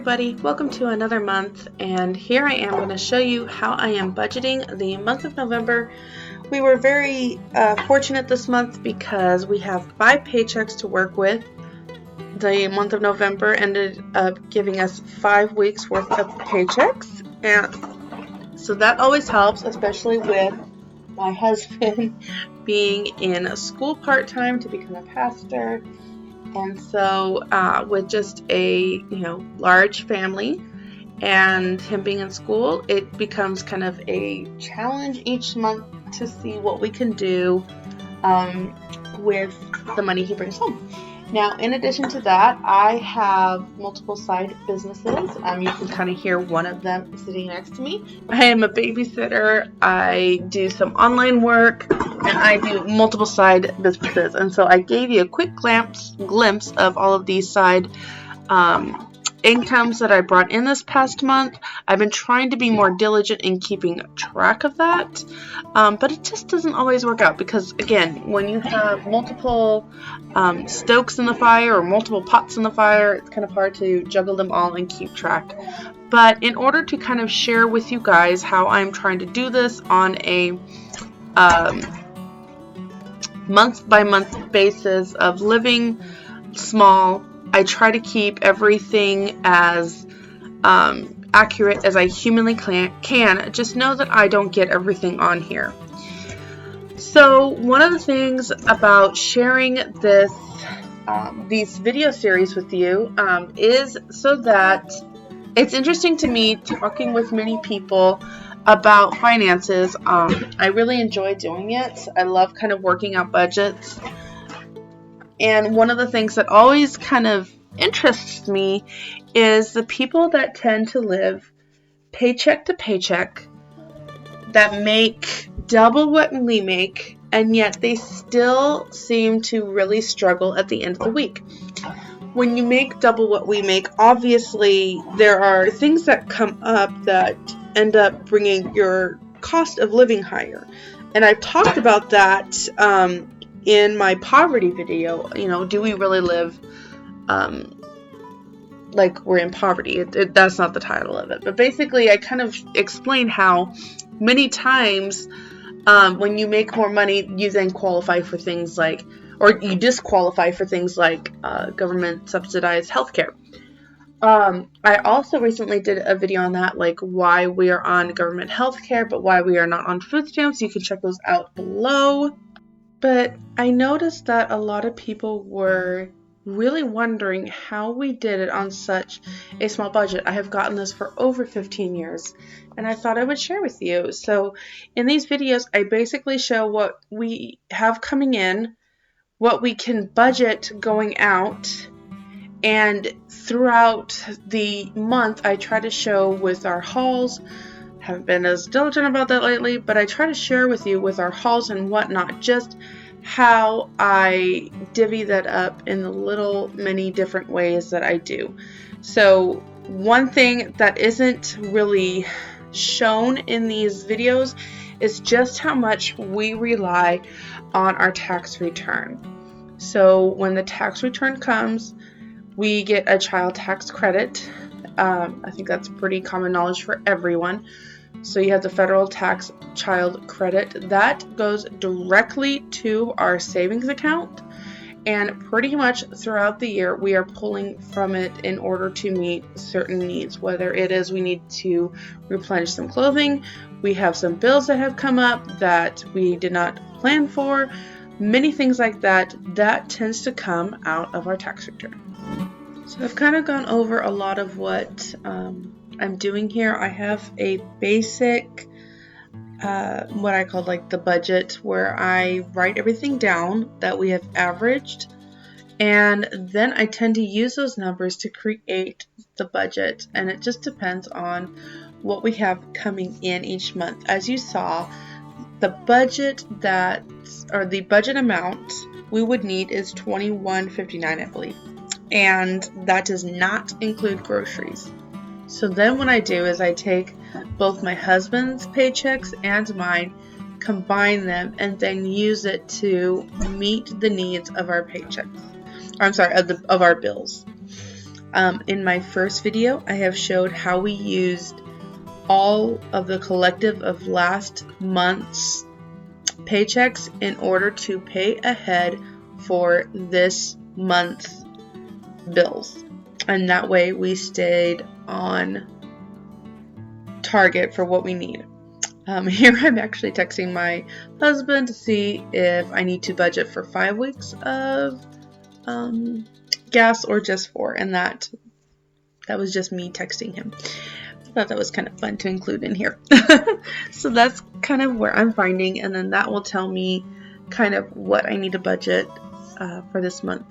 everybody, welcome to another month, and here I am going to show you how I am budgeting the month of November. We were very fortunate this month because we have 5 paychecks to work with. The month of November ended up giving us 5 weeks worth of paychecks, and so that always helps, especially with my husband being in school part-time to become a pastor. And so with just a large family and him being in school, it becomes kind of a challenge each month to see what we can do with the money he brings home. Now, in addition to that, I have multiple side businesses. You can kind of hear one of them sitting next to me. I am a babysitter, I do some online work, and I do multiple side businesses. And so I gave you a quick glimpse of all of these side incomes that I brought in this past month. I've been trying to be more diligent in keeping track of that, but it just doesn't always work out because, again, when you have multiple stokes in the fire or multiple pots in the fire, it's kind of hard to juggle them all and keep track. But in order to kind of share with you guys how I'm trying to do this on a month-by-month basis of living small, I try to keep everything as accurate as I humanly can. Just know that I don't get everything on here. So one of the things about sharing this these video series with you is so that it's interesting to me talking with many people about finances. I really enjoy doing it. I love kind of working out budgets. And one of the things that always kind of interests me is the people that tend to live paycheck to paycheck, that make double what we make, and yet they still seem to really struggle at the end of the week. When you make double what we make, obviously there are things that come up that end up bringing your cost of living higher. And I've talked about that in my poverty video. Do we really live like we're in poverty? That's not the title of it, but basically I kind of explain how many times when you make more money, you then qualify for things like, or you disqualify for things like government subsidized healthcare. I also recently did a video on that, like why we are on government healthcare but why we are not on food stamps. You can check those out below. But I noticed that a lot of people were really wondering how we did it on such a small budget. I have gotten this for over 15 years, and I thought I would share with you. So in these videos, I basically show what we have coming in, what we can budget going out, and throughout the month, I try to show with our hauls. Haven't been as diligent about that lately, but I try to share with you with our hauls and whatnot just how I divvy that up in the many different ways that I do. So one thing that isn't really shown in these videos is just how much we rely on our tax return. So when the tax return comes, we get a child tax credit. I think that's pretty common knowledge for everyone. So you have the federal tax child credit that goes directly to our savings account, and pretty much throughout the year we are pulling from it in order to meet certain needs, whether it is we need to replenish some clothing, we have some bills that have come up that we did not plan for, many things like that. That tends to come out of our tax return. So I've kind of gone over a lot of what I'm doing here. I have a basic what I call like the budget, where I write everything down that we have averaged, and then I tend to use those numbers to create the budget, and it just depends on what we have coming in each month. As you saw, the budget the budget amount we would need is $21.59, I believe, and that does not include groceries. So then what I do is I take both my husband's paychecks and mine, combine them, and then use it to meet the needs of our paychecks. Of our bills. In my first video, I have showed how we used all of the collective of last month's paychecks in order to pay ahead for this month's bills. And that way we stayed on target for what we need. Here I'm actually texting my husband to see if I need to budget for 5 weeks of gas or just 4, and that was just me texting him. I thought that was kind of fun to include in here. So that's kind of where I'm finding, and then that will tell me kind of what I need to budget for this month.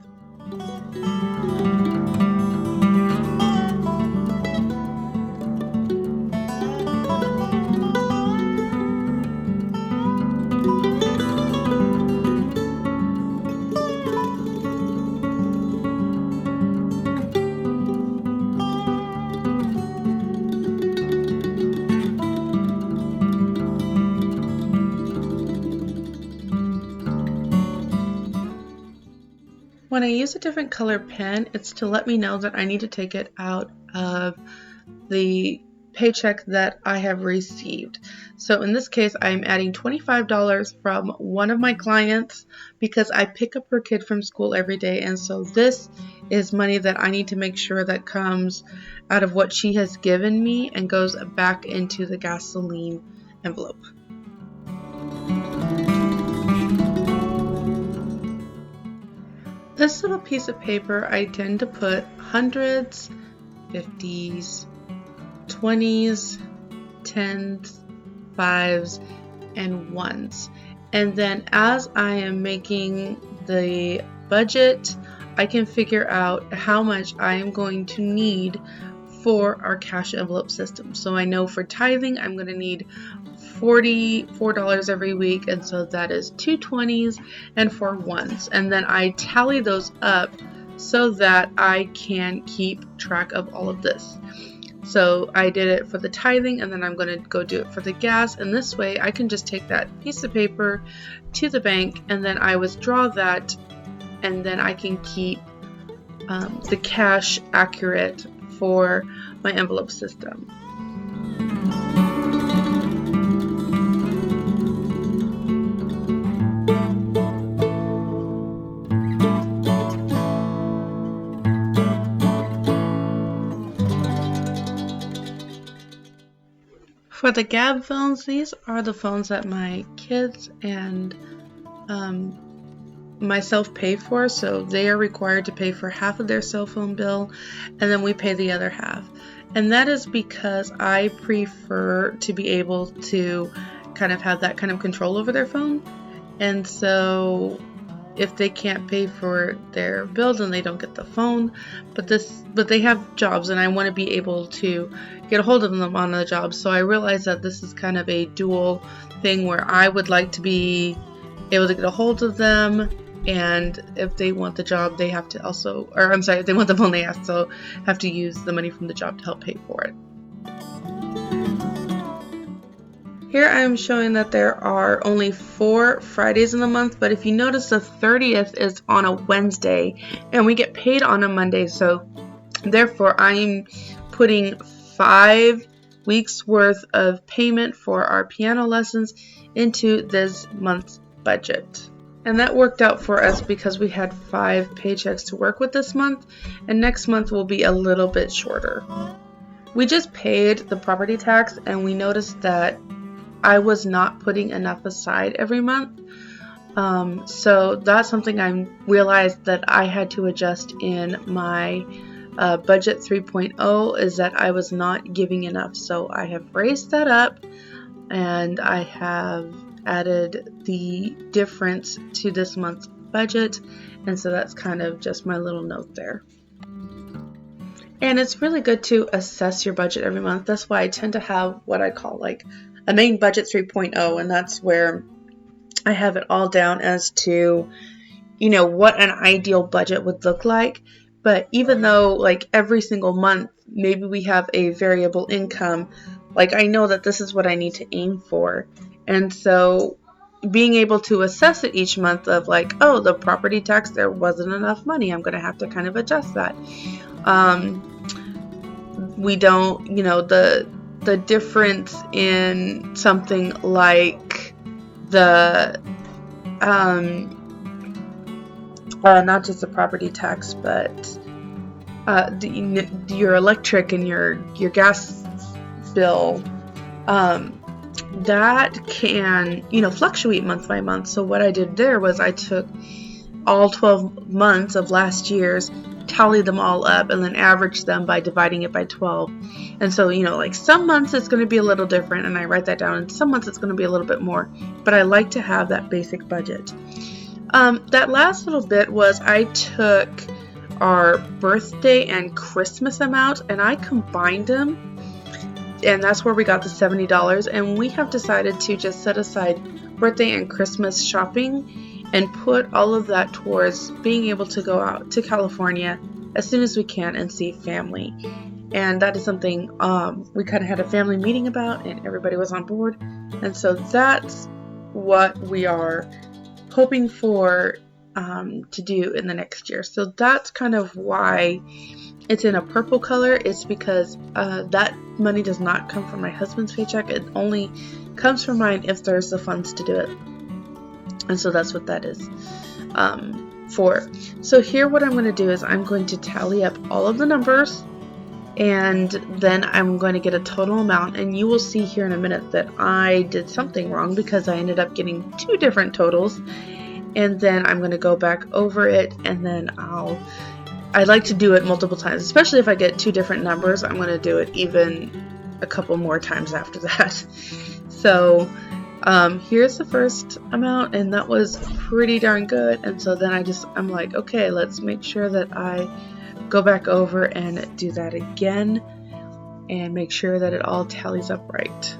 When I use a different color pen, it's to let me know that I need to take it out of the paycheck that I have received. So in this case, I'm adding $25 from one of my clients because I pick up her kid from school every day, and so this is money that I need to make sure that comes out of what she has given me and goes back into the gasoline envelope. This little piece of paper, I tend to put hundreds, 50s, 20s, 10s, 5s, and 1s. And then as I am making the budget, I can figure out how much I am going to need for our cash envelope system. So I know for tithing, I'm going to need $44 every week, and so that is 2 20s and 4 1s, and then I tally those up so that I can keep track of all of this. So I did it for the tithing, and then I'm going to go do it for the gas, and this way I can just take that piece of paper to the bank and then I withdraw that, and then I can keep the cash accurate for my envelope system. For the Gabb phones, these are the phones that my kids and myself pay for, so they are required to pay for half of their cell phone bill, and then we pay the other half. And that is because I prefer to be able to kind of have that kind of control over their phone, and so if they can't pay for their bills, then they don't get the phone. But they have jobs, and I want to be able to get a hold of them on the job. So I realize that this is kind of a dual thing where I would like to be able to get a hold of them, and if they want the job, they have to also, or I'm sorry, if they want the phone, they also have to use the money from the job to help pay for it. Here I am showing that there are only 4 Fridays in the month, but if you notice, the 30th is on a Wednesday and we get paid on a Monday, so therefore I'm putting 5 weeks worth of payment for our piano lessons into this month's budget. And that worked out for us because we had 5 paychecks to work with this month, and next month will be a little bit shorter. We just paid the property tax, and we noticed that I was not putting enough aside every month. So that's something I realized that I had to adjust in my budget 3.0, is that I was not giving enough. So I have raised that up, and I have added the difference to this month's budget, and so that's kind of just my little note there. And it's really good to assess your budget every month. That's why I tend to have what I call like a main budget 3.0, and that's where I have it all down as to, you know, what an ideal budget would look like. But even though like every single month maybe we have a variable income, like I know that this is what I need to aim for. And so being able to assess it each month of like, oh, the property tax, there wasn't enough money, I'm going to have to kind of adjust that. We don't, the difference in something like the not just the property tax, but your electric and your gas bill, that can, fluctuate month by month. So what I did there was I took all 12 months of last year's, tallied them all up, and then averaged them by dividing it by 12. And so, like some months it's going to be a little different, and I write that down, and some months it's going to be a little bit more, but I like to have that basic budget. That last little bit was I took our birthday and Christmas amount and I combined them, and that's where we got the $70. And we have decided to just set aside birthday and Christmas shopping and put all of that towards being able to go out to California as soon as we can and see family. And that is something we kind of had a family meeting about, and everybody was on board. And so that's what we are hoping for to do in the next year. So that's kind of why it's in a purple color. It's because that money does not come from my husband's paycheck. It only comes from mine if there's the funds to do it. And so that's what that is for. So here what I'm going to do is I'm going to tally up all of the numbers, and then I'm going to get a total amount, and you will see here in a minute that I did something wrong because I ended up getting two different totals. And then I'm going to go back over it, and then I like to do it multiple times, especially if I get two different numbers. I'm going to do it even a couple more times after that. So here's the first amount, and that was pretty darn good. And so then I'm like, okay, let's make sure that I go back over and do that again and make sure that it all tallies up right.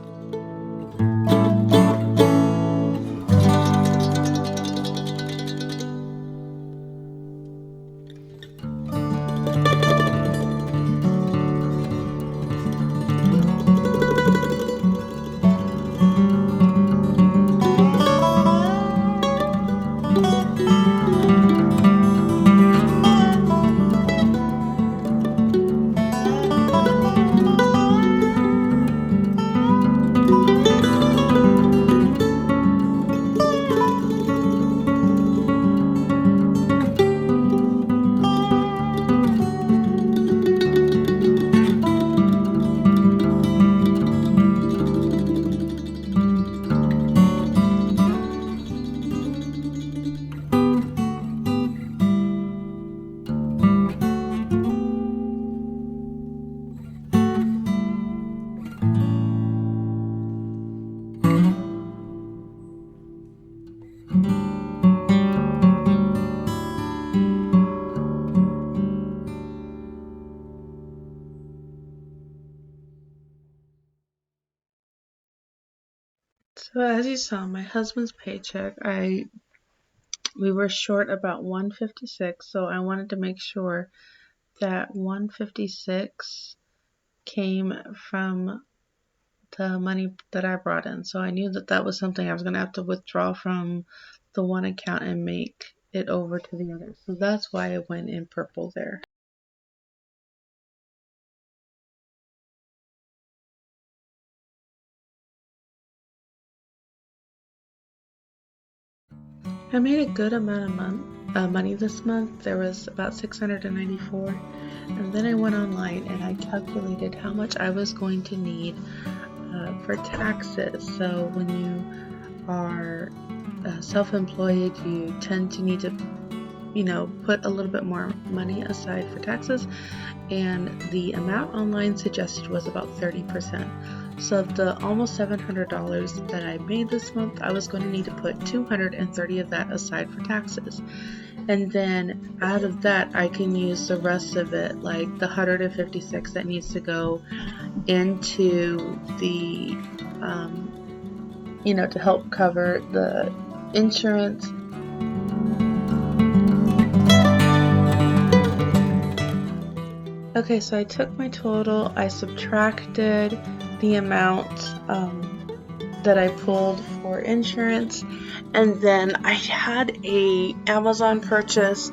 So as you saw, my husband's paycheck, we were short about $156, so I wanted to make sure that $156 came from the money that I brought in. So I knew that that was something I was going to have to withdraw from the one account and make it over to the other. So that's why I went in purple there. I made a good amount of money this month. There was about $694, and then I went online and I calculated how much I was going to need for taxes. So when you are self-employed, you tend to need to put a little bit more money aside for taxes, and the amount online suggested was about 30%. So of the almost $700 that I made this month, I was going to need to put $230 of that aside for taxes. And then out of that, I can use the rest of it, like the $156 that needs to go into the, to help cover the insurance. Okay, so I took my total, I subtracted the amount that I pulled for insurance, and then I had a Amazon purchase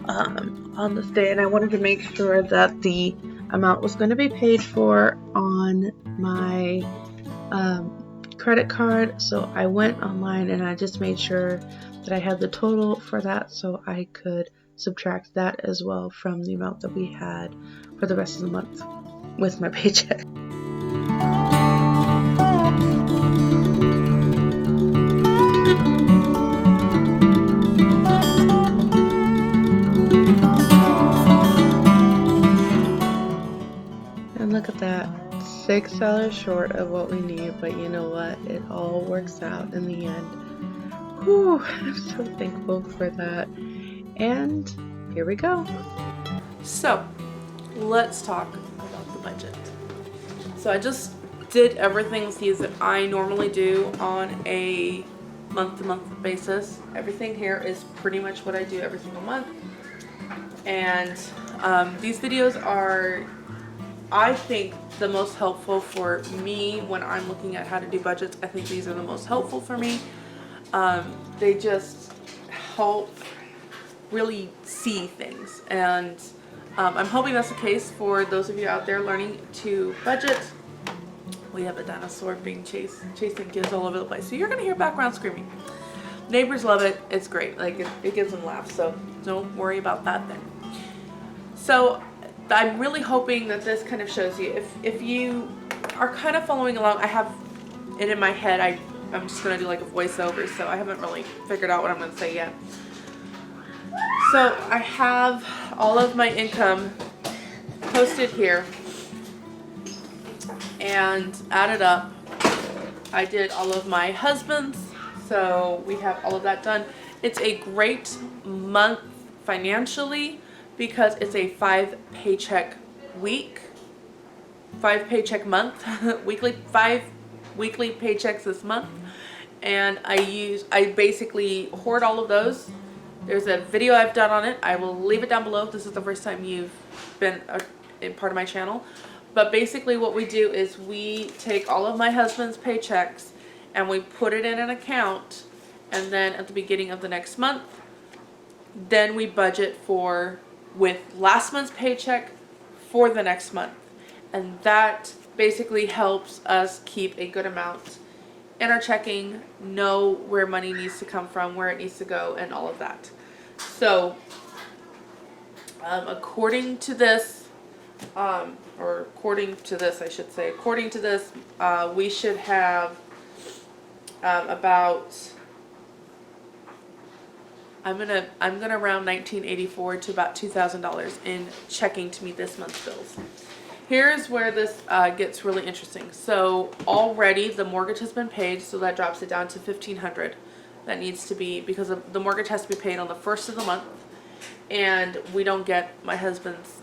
on this day, and I wanted to make sure that the amount was going to be paid for on my credit card. So I went online and I just made sure that I had the total for that, so I could subtract that as well from the amount that we had for the rest of the month with my paycheck. And look at that, $6 short of what we need, but you know what? It all works out in the end. Whew, I'm so thankful for that. And here we go. So, let's talk about the budget. So I just did everything that I normally do on a month-to-month basis. Everything here is pretty much what I do every single month. And these videos are, I think, the most helpful for me when I'm looking at how to do budgets. I think these are the most helpful for me. They just help really see things, and I'm hoping that's the case for those of you out there learning to budget. We have a dinosaur being chasing kids all over the place, so you're gonna hear background screaming. Neighbors love it. It's great. Like it gives them laughs, so don't worry about that then. So I'm really hoping that this kind of shows you, if you are kind of following along. I have it in my head. I'm just gonna do like a voiceover, so I haven't really figured out what I'm gonna say yet. So I have all of my income posted here and added up. I did all of my husband's, so we have all of that done. It's a great month financially because it's a 5 paycheck week, 5 paycheck month, 5 weekly paychecks this month, and I basically hoard all of those. There's a video I've done on it. I will leave it down below if this is the first time you've been in part of my channel. But basically what we do is we take all of my husband's paychecks and we put it in an account, and then at the beginning of the next month, then we budget with last month's paycheck for the next month. And that basically helps us keep a good amount in our checking, know where money needs to come from, where it needs to go, and all of that. So, according to this, we should have about, I'm gonna round 1984 to about $2,000 in checking to meet this month's bills. Here's where this gets really interesting. So already the mortgage has been paid, so that drops it down to $1,500. That needs to be, because the mortgage has to be paid on the first of the month, and we don't get my husband's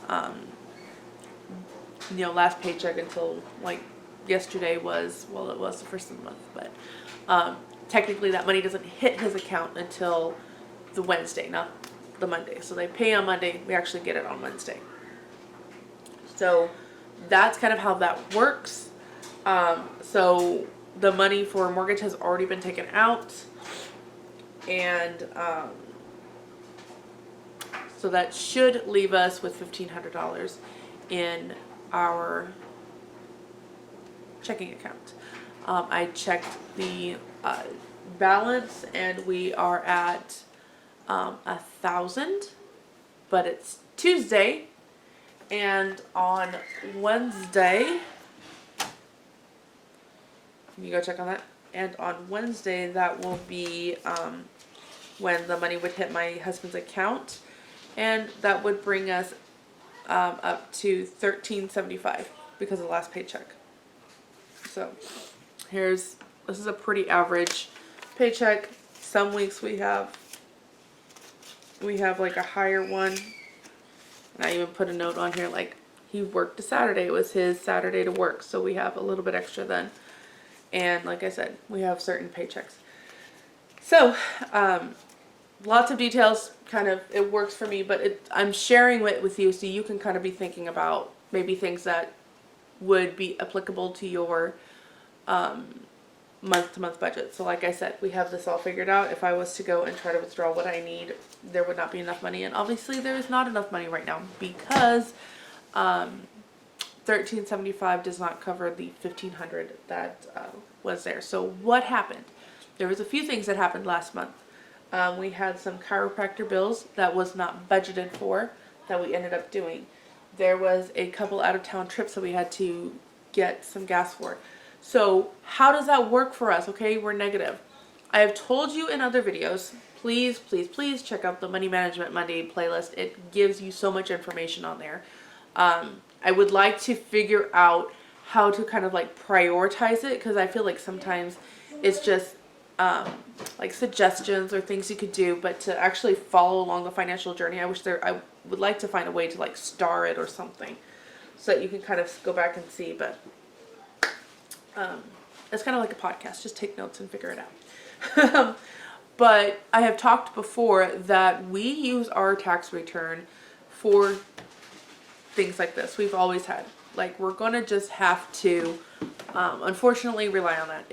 last paycheck until like yesterday was, well, it was the first of the month, but technically that money doesn't hit his account until the Wednesday, not the Monday. So they pay on Monday, we actually get it on Wednesday. So that's kind of how that works. So the money for mortgage has already been taken out, and so that should leave us with $1,500 in our checking account. I checked the balance, and we are at 1,000, but it's Tuesday. And on Wednesday, you go check on that. And on Wednesday, that will be when the money would hit my husband's account, and that would bring us up to $1,375 because of the last paycheck. So this is a pretty average paycheck. Some weeks we have like a higher one. And I even put a note on here, like, he worked a Saturday. It was his Saturday to work, so we have a little bit extra then. And like I said, we have certain paychecks. So, lots of details, kind of, it works for me, but I'm sharing it with you so you can kind of be thinking about maybe things that would be applicable to your month-to-month budget. So like I said, we have this all figured out. If I was to go and try to withdraw what I need, there would not be enough money. And obviously there is not enough money right now because 1375 does not cover the 1500 that was there. So what happened? There was a few things that happened last month. We had some chiropractor bills that was not budgeted for that we ended up doing. There was a couple out of town trips that we had to get some gas for. So how does that work for us? Okay, we're negative. I have told you in other videos, please, please, please check out the Money Management Monday playlist. It gives you so much information on there. I would like to figure out how to kind of like prioritize it, because I feel like sometimes it's just like suggestions or things you could do, but to actually follow along the financial journey, I would like to find a way to like star it or something so that you can kind of go back and see. But it's kind of like a podcast, just take notes and figure it out. But I have talked before that we use our tax return for things like this. We've always had, like, we're gonna just have to unfortunately rely on that.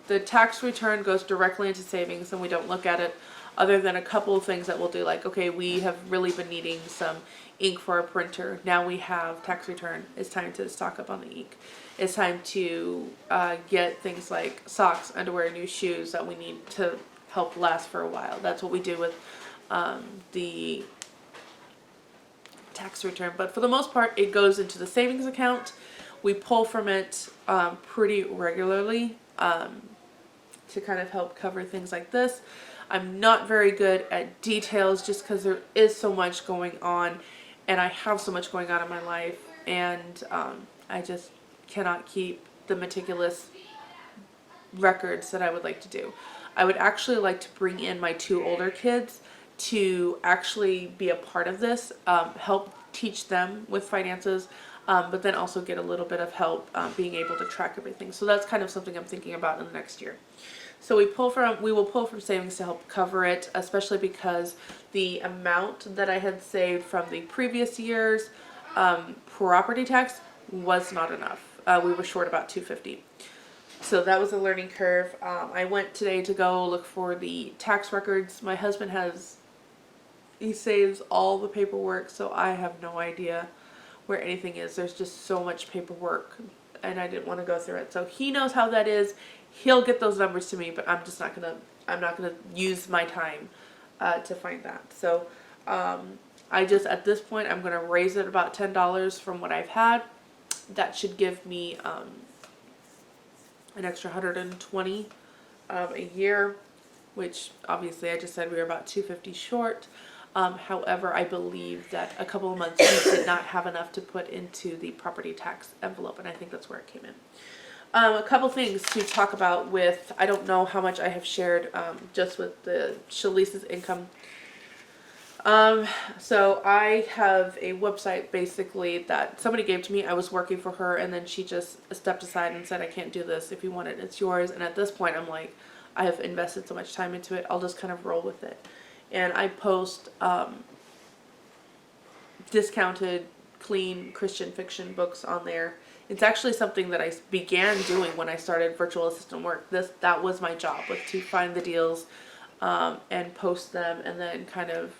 The tax return goes directly into savings and we don't look at it, other than a couple of things that we'll do, like, okay, we have really been needing some ink for our printer. Now we have tax return. It's time to stock up on the ink. It's time to get things like socks, underwear, new shoes that we need to help last for a while. That's what we do with the tax return. But for the most part, it goes into the savings account. We pull from it pretty regularly to kind of help cover things like this. I'm not very good at details just because there is so much going on and I have so much going on in my life, and I just cannot keep the meticulous records that I would like to do. I would actually like to bring in my 2 older kids to actually be a part of this, help teach them with finances, but then also get a little bit of help being able to track everything. So that's kind of something I'm thinking about in the next year. So we will pull from savings to help cover it, especially because the amount that I had saved from the previous year's property tax was not enough. We were short about $250. So that was a learning curve. I went today to go look for the tax records. My husband he saves all the paperwork, so I have no idea where anything is. There's just so much paperwork and I didn't want to go through it. So he knows how that is. He'll get those numbers to me, but I'm not gonna use my time to find that. So at this point, I'm gonna raise it about $10 from what I've had. That should give me an extra $120 a year, which obviously I just said we were about $250 short. However, I believe that a couple of months we did not have enough to put into the property tax envelope, and I think that's where it came in. A couple things to talk about with, I don't know how much I have shared just with the Shalisa's income. So I have a website basically that somebody gave to me. I was working for her and then she just stepped aside and said, I can't do this. If you want it, it's yours. And at this point I'm like, I have invested so much time into it, I'll just kind of roll with it. And I post discounted, clean Christian fiction books on there. It's actually something that I began doing when I started virtual assistant work. That was my job, was to find the deals and post them and then kind of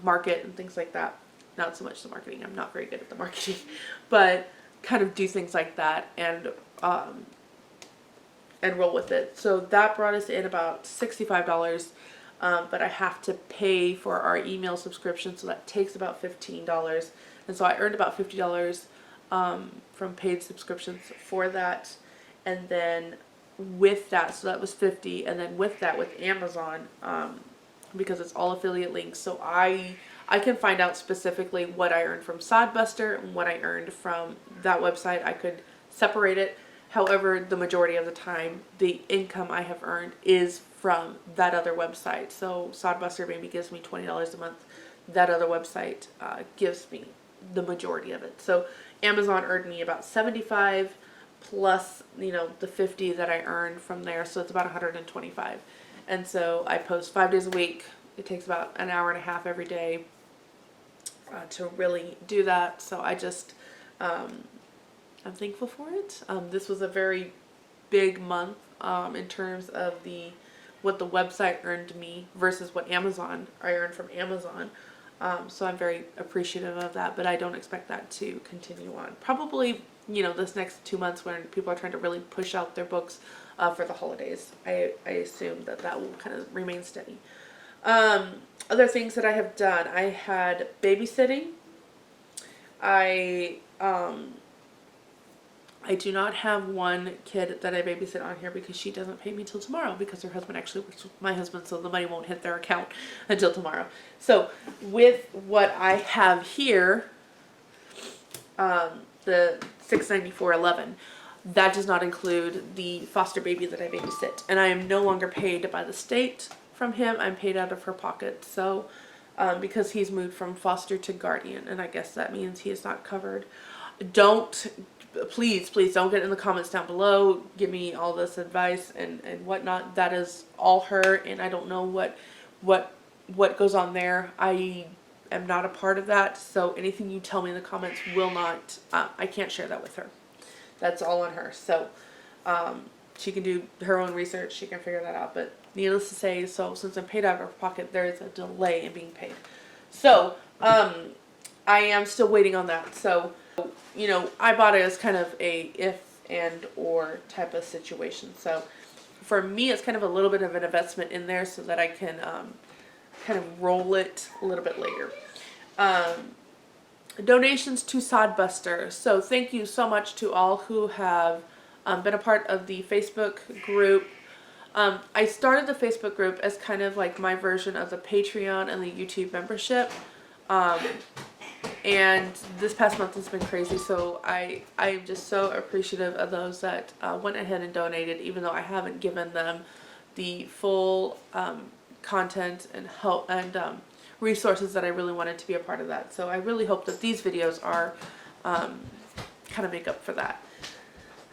market and things like that. Not so much the marketing. I'm not very good at the marketing, but kind of do things like that and roll with it. So that brought us in about $65. But I have to pay for our email subscription, so that takes about $15. And so I earned about $50 from paid subscriptions for that. And then with that, so that was $50, and then with that, with Amazon, because it's all affiliate links, so I can find out specifically what I earned from Sodbuster and what I earned from that website. I could separate it. However, the majority of the time, the income I have earned is from that other website. So Sodbuster maybe gives me $20 a month. That other website gives me the majority of it. So Amazon earned me about $75 plus, the $50 that I earned from there. So it's about $125. And so I post 5 days a week. It takes about an hour and a half every day to really do that. So I just, I'm thankful for it. This was a very big month in terms of what the website earned me versus what I earned from Amazon. So I'm very appreciative of that, but I don't expect that to continue on. Probably, this next 2 months when people are trying to really push out their books for the holidays. I assume that will kind of remain steady. Other things that I have done, I had babysitting. I do not have one kid that I babysit on here because she doesn't pay me till tomorrow because her husband actually works with my husband, so the money won't hit their account until tomorrow. So with what I have here, the $694.11, that does not include the foster baby that I babysit, and I am no longer paid by the state from him. I'm paid out of her pocket. So because he's moved from foster to guardian, and I guess that means he is not covered. Please don't get in the comments down below, give me all this advice and whatnot. That is all her, and I don't know what goes on there. I am not a part of that, so anything you tell me in the comments will not, I can't share that with her. That's all on her. So she can do her own research, she can figure that out, but needless to say, so since I'm paid out of her pocket, there is a delay in being paid. So I am still waiting on that. So I bought it as kind of a if and or type of situation. So for me, it's kind of a little bit of an investment in there so that I can kind of roll it a little bit later. Donations to Sodbuster. So thank you so much to all who have been a part of the Facebook group. I started the Facebook group as kind of like my version of the Patreon and the YouTube membership. And this past month has been crazy, so I'm just so appreciative of those that went ahead and donated, even though I haven't given them the full content and help and resources that I really wanted to be a part of that. So I really hope that these videos are kind of make up for that.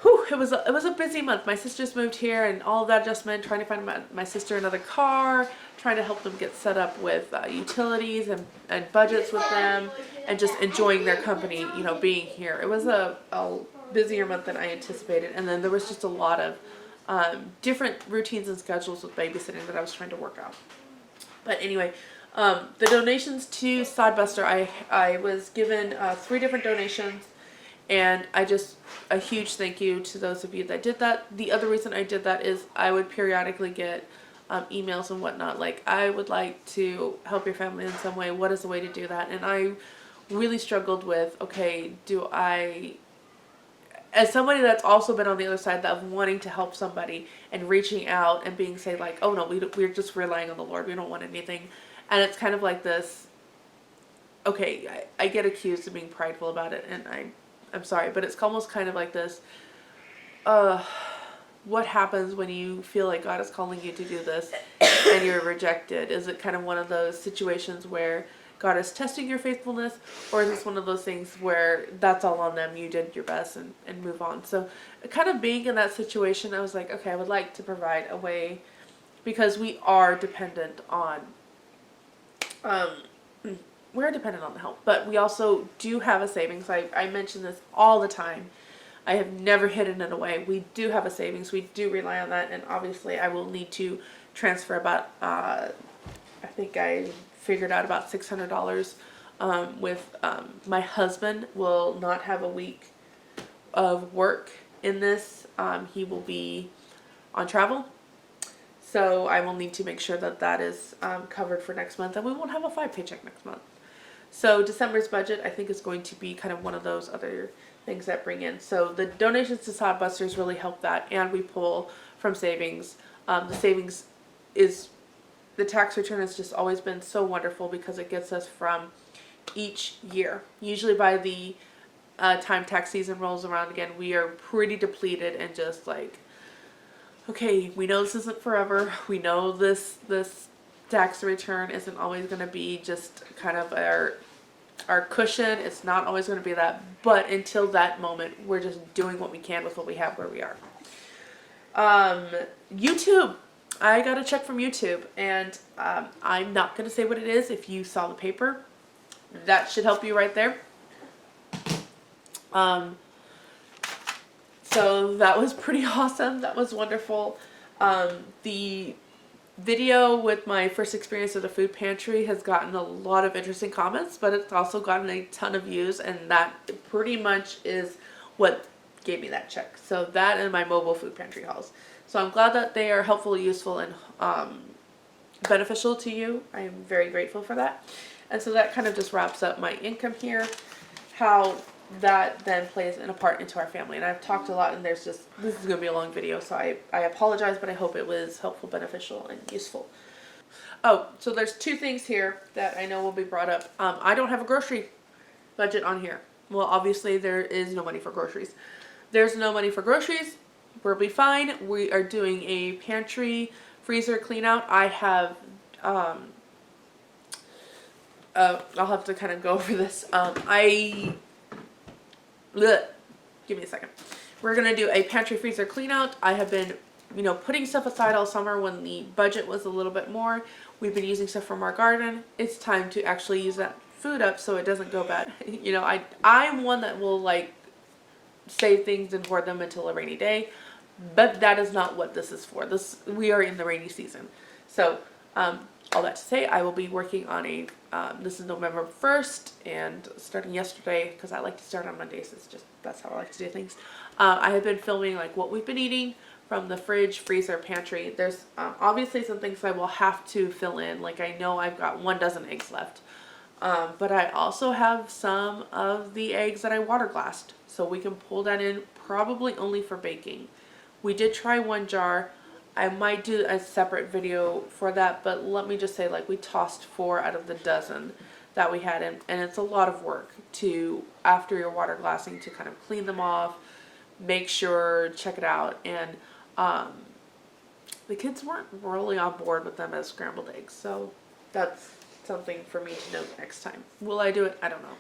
Whew, it was a busy month. My sisters moved here and all of that adjustment, trying to find my sister another car, trying to help them get set up with utilities and budgets with them, and just enjoying their company, being here. It was a busier month than I anticipated, and then there was just a lot of different routines and schedules with babysitting that I was trying to work out. But anyway, the donations to Sodbuster, I was given 3 different donations, and a huge thank you to those of you that did that. The other reason I did that is I would periodically get emails and whatnot, like, I would like to help your family in some way. What is the way to do that? And I really struggled with, okay, as somebody that's also been on the other side of wanting to help somebody and reaching out and being say like, oh no, we're just relying on the Lord, we don't want anything. And it's kind of like this, okay, I get accused of being prideful about it, and I'm sorry, but it's almost kind of like this, what happens when you feel like God is calling you to do this and you're rejected? Is it kind of one of those situations where God is testing your faithfulness, or is this one of those things where that's all on them, you did your best and move on? So kind of being in that situation, I was like, okay, I would like to provide a way, because we are dependent on, we're dependent on the help, but we also do have a savings. I mention this all the time. I have never hidden it away. We do have a savings. We do rely on that, and obviously I will need to transfer about, I think I figured out about $600 with my husband will not have a week of work in this. He will be on travel, so I will need to make sure that that is covered for next month, and we won't have a 5 paycheck next month. So December's budget, I think, is going to be kind of one of those other things that bring in. So the donations to Sodbusters really help that, and we pull from savings. The savings is, the tax return has just always been so wonderful because it gets us from each year. Usually by the time tax season rolls around again, we are pretty depleted and just like, okay, we know this isn't forever. We know this tax return isn't always going to be just kind of our cushion. It's not always going to be that, but until that moment, we're just doing what we can with what we have where we are. YouTube. I got a check from YouTube, and I'm not going to say what it is. If you saw the paper, that should help you right there. So that was pretty awesome. That was wonderful. The video with my first experience at a food pantry has gotten a lot of interesting comments, but it's also gotten a ton of views, and that pretty much is what gave me that check. So that and my mobile food pantry hauls. So I'm glad that they are helpful, useful, and beneficial to you. I am very grateful for that. And so that kind of just wraps up my income here, how that then plays in a part into our family. And I've talked a lot, and this is going to be a long video, so I apologize, but I hope it was helpful, beneficial, and useful. Oh, so there's two things here that I know will be brought up. I don't have a grocery budget on here. Well, obviously there is no money for groceries. There's no money for groceries. We'll be fine. We are doing a pantry freezer clean out. I have I'll have to kind of go over this. Give me a second. We're gonna do a pantry freezer clean out. I have been, putting stuff aside all summer when the budget was a little bit more. We've been using stuff from our garden. It's time to actually use that food up so it doesn't go bad. I'm one that will save things and hoard them until a rainy day, but that is not what this is for. We are in the rainy season. So all that to say, I will be working on this is November 1st, and starting yesterday, because I like to start on Mondays, that's how I like to do things. I have been filming what we've been eating from the fridge, freezer, pantry. There's obviously some things I will have to fill in. I know I've got 1 dozen eggs left. But I also have some of the eggs that I water glassed, so we can pull that in, probably only for baking. We did try 1 jar. I might do a separate video for that, but let me just say, we tossed 4 out of the dozen that we had, and it's a lot of work to, after your water glassing, to kind of clean them off, make sure, check it out, and the kids weren't really on board with them as scrambled eggs, so that's something for me to note next time. Will I do it? I don't know.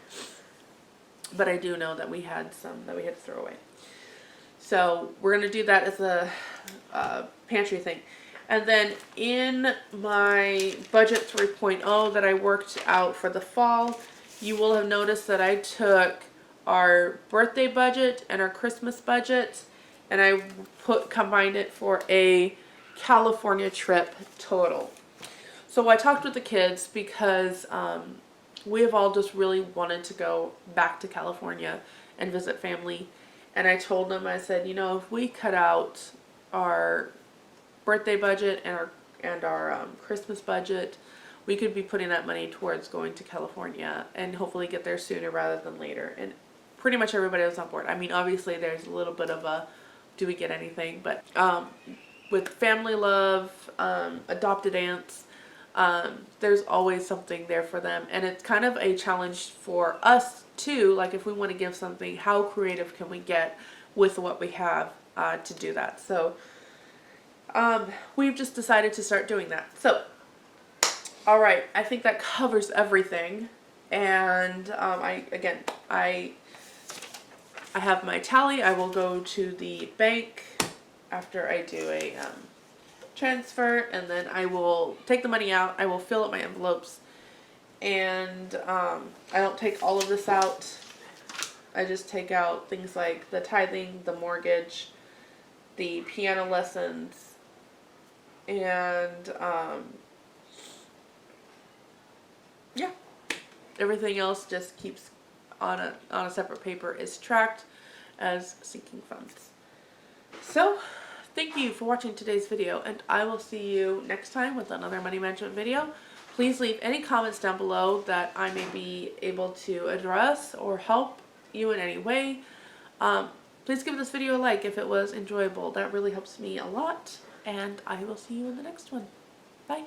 But I do know that we had some that we had to throw away. So we're going to do that as a pantry thing. And then in my budget 3.0 that I worked out for the fall, you will have noticed that I took our birthday budget and our Christmas budget, and I combined it for a California trip total. So I talked with the kids because we have all just really wanted to go back to California and visit family. And I told them, I said, if we cut out our birthday budget and our Christmas budget, we could be putting that money towards going to California and hopefully get there sooner rather than later. And pretty much everybody was on board. I mean, obviously there's a little bit of a, do we get anything? But with family love, adopted aunts, there's always something there for them. And it's kind of a challenge for us too. If we want to give something, how creative can we get with what we have to do that? So we've just decided to start doing that. So all right, I think that covers everything. And I have my tally. I will go to the bank after I do a transfer, and then I will take the money out. I will fill up my envelopes, and I don't take all of this out. I just take out things like the tithing, the mortgage, the piano lessons, and yeah, everything else just keeps on a separate paper, is tracked as sinking funds. So thank you for watching today's video, and I will see you next time with another money management video. Please leave any comments down below that I may be able to address or help you in any way. Please give this video a like if it was enjoyable. That really helps me a lot, and I will see you in the next one. Bye.